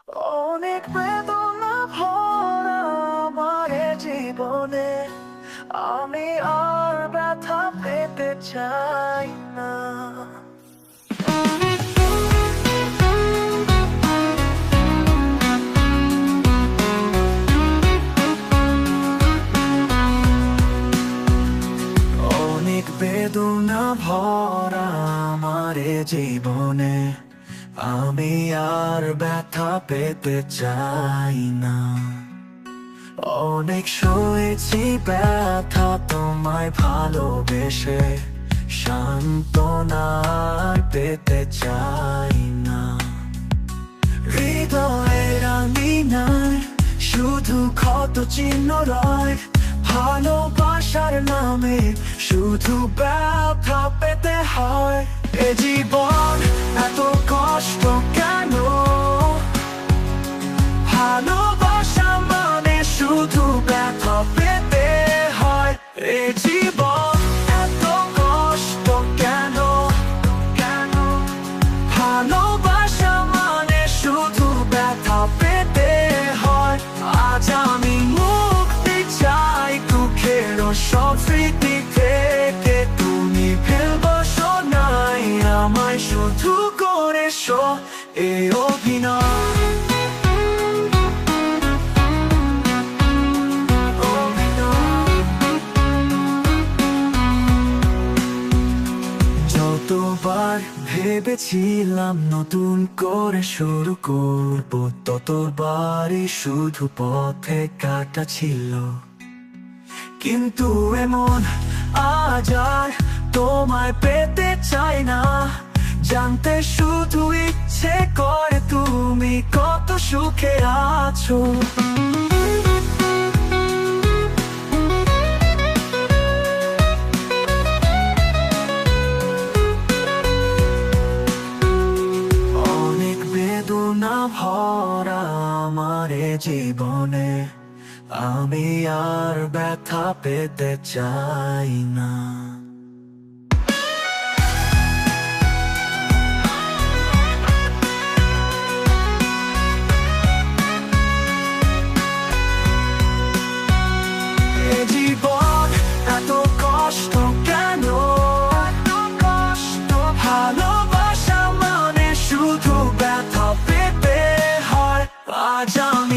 অনেক বেদনা ভরা আমার এ জীবনে, আমি আর ব্যথা পেতে চাই না। অনেক বেদনা ভরা আমার এ জীবনে, আমি আর ব্যথা পেতে চাই না। অনেক সয়েছি ব্যথা তোমায় ভালোবেসে, সান্ত্বনা আর পেতে চাই না। হৃদয়ের আঙিনায় শুধু ক্ষত চিহ্ন রয়, ভালোবাসার নামে শুধু ব্যথা পেতে হয়। এ জীবন এত কষ্ট কেন? ভালোবাসা মানে শুধু ব্যথা পেতে হয়। এ জীবন এত কষ্ট কেন? ভালোবাসা মানে শুধু ব্যথা পেতে হয়। আজ আমি মুক্তি চাই দুঃখের সব স্মৃতি থেকে, তুমি ফেলবসো নাই আমায় শুধু করেছো এ অভিনয়। যতবার ভেবেছিলাম নতুন করে শুরু করব, ততবারই শুধু পথে কাটা ছিল। কিন্তু এমন আজ আর তোমায় পেতে চাই না, জানতে শুধু ইচ্ছে করে তুমি কত সুখে আছো। অনেক বেদনা ভরা আমার এ জীবনে, আমি আর ব্যথা পেতে চাই না। এ জীবন এত কষ্ট কেন? ভালোবাসা মানে শুধু ব্যথা পেতে হয়। আজ আমি